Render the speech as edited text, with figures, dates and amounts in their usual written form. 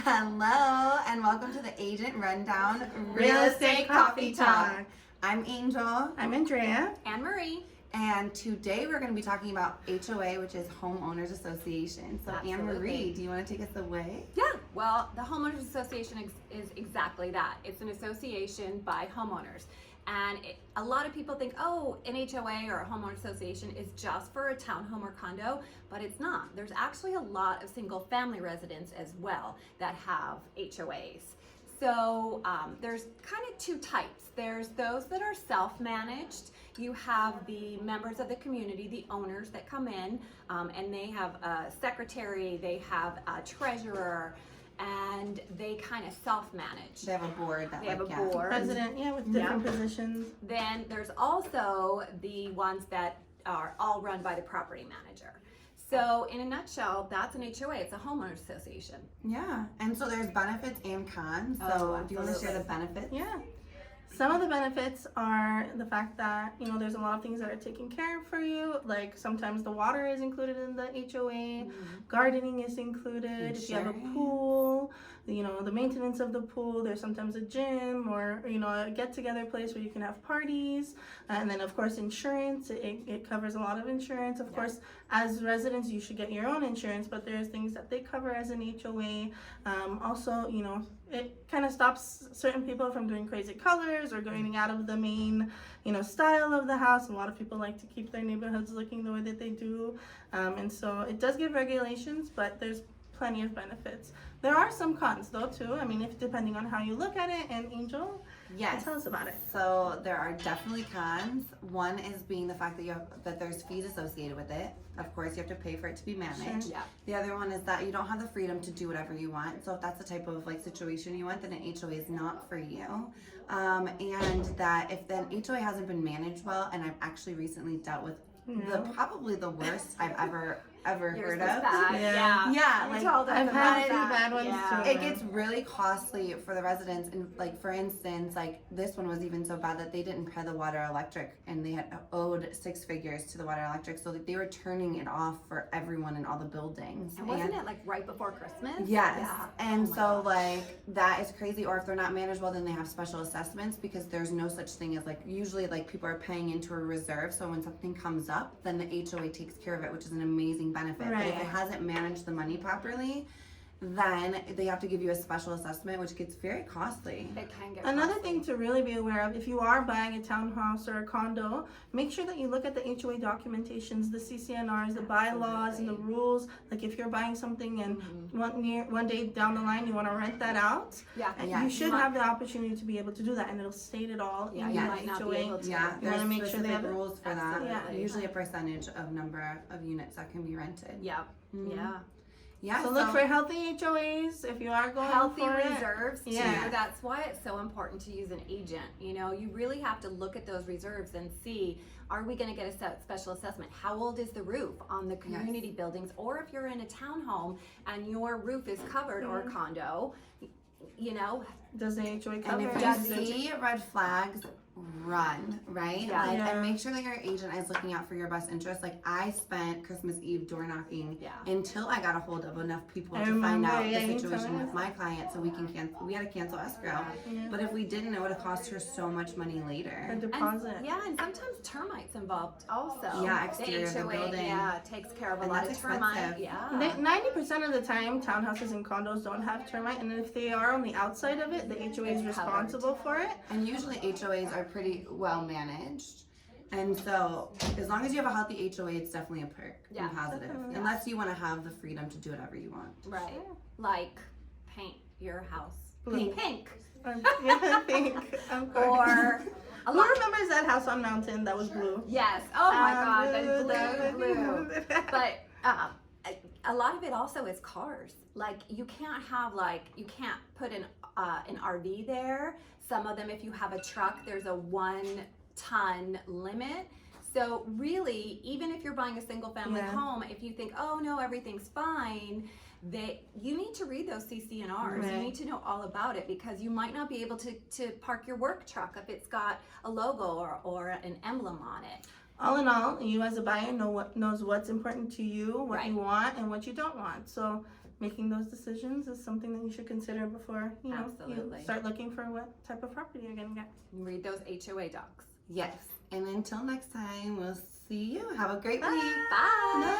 Hello and welcome to the Agent Rundown Real Estate Coffee Talk. I'm Angel. I'm Andrea. And Marie. And today we're going to be talking about HOA, which is Homeowners Association. So Anne Marie, do you want to take us away? Yeah, well, the Homeowners Association is exactly that. It's an association by homeowners. And a lot of people think, oh, an HOA or a homeowner association is just for a townhome or condo, but it's not. There's actually a lot of single family residents as well that have HOAs. So there's kind of two types. There's those that are self-managed. You have the members of the community, the owners that come in, and they have a secretary, they have a treasurer, and they kind of self-manage. They have a board. They have a board. President, with different positions. Then there's also the ones that are all run by the property manager. So in a nutshell, that's an HOA. It's a homeowners association. Yeah, and so there's benefits and cons. So do you want to share the benefits? Yeah. Some of the benefits are the fact that, there's a lot of things that are taken care of for you. Like sometimes the water is included in the HOA, gardening is included, if you have a pool, the maintenance of the pool, there's sometimes a gym or, a get-together place where you can have parties. And then, of course, insurance, it covers a lot of insurance. Of course, as residents, you should get your own insurance, but there's things that they cover as an HOA. Also, it kind of stops certain people from doing crazy colors or going out of the main, style of the house. A lot of people like to keep their neighborhoods looking the way that they do. And so it does give regulations, but there's plenty of benefits. There are some cons though too. I mean, if depending on how you look at it. And Angel, tell us about it. So there are definitely cons. One is being the fact that there's fees associated with it. Of course, you have to pay for it to be managed. Sure. Yeah. The other one is that you don't have the freedom to do whatever you want. So if that's the type of situation you want, then an HOA is not for you. And that if the HOA hasn't been managed well, and I've actually recently dealt with probably the worst I've ever heard of. Yeah, like I've had pretty bad ones too. It gets really costly for the residents, and for instance, this one was even so bad that they didn't pay the water electric, and they had owed 6 figures to the water electric, so they were turning it off for everyone in all the buildings. And wasn't it right before Christmas? Yes. Yeah. And that is crazy. Or if they're not managed well, then they have special assessments, because there's no such thing as usually people are paying into a reserve, so when something comes up, then the HOA takes care of it, which is an amazing benefit. Right. But if it hasn't managed the money properly, then they have to give you a special assessment, which gets very costly. It can get Another costly. thing to really be aware of, if you are buying a townhouse or a condo, make sure that you look at the HOA documentations, the CCNRs, the bylaws, and the rules. Like if you're buying something and one day down the line you want to rent that out, you should have the opportunity to be able to do that, and it'll state it all in the might not be HOA. able to. Yeah, You want to make sure they have rules for that. Absolutely. Usually a percentage of number of units that can be rented. Yeah. Yeah. So look for healthy HOAs if you are going Healthy for reserves too. Yeah. That's why it's so important to use an agent. You really have to look at those reserves and see, are we going to get a special assessment? How old is the roof on the community buildings? Or if you're in a townhome and your roof is covered, or a condo, Does the HOA cover And if you see red flags, run, right? And make sure that your agent is looking out for your best interest. I spent Christmas Eve door knocking until I got a hold of enough people to find out the situation with my client, so we had to cancel escrow. But if we didn't, it would have cost her so much money later. A deposit. And sometimes termites involved also. Yeah, exterior of the building. Takes care of a And lot that's of termite. expensive. 90% of the time, townhouses and condos don't have termite, and if they are on the outside of it, the HOA is responsible for it. And usually HOAs are pretty well managed. And so as long as you have a healthy HOA, it's definitely a perk and positive. Unless you want to have the freedom to do whatever you want. Right. Like paint your house Blue. pink. Pink. Or who remembers that house on Mountain that was blue? Yes. Oh my God, that blue. But a lot of it also is cars. You can't have you can't put an RV there. Some of them, if you have a truck, there's a 1-ton limit. So really, even if you're buying a single family home, if you think, oh no, everything's fine, you need to read those CCNRs. Right. You need to know all about it, because you might not be able to park your work truck if it's got a logo or an emblem on it. All in all, you as a buyer knows what's important to you, what you want, and what you don't want. So making those decisions is something that you should consider before, you know, Absolutely. you start looking for what type of property you're gonna get. Read those HOA docs. Yes. And until next time, we'll see you. Have a great Bye. week. Bye. Bye.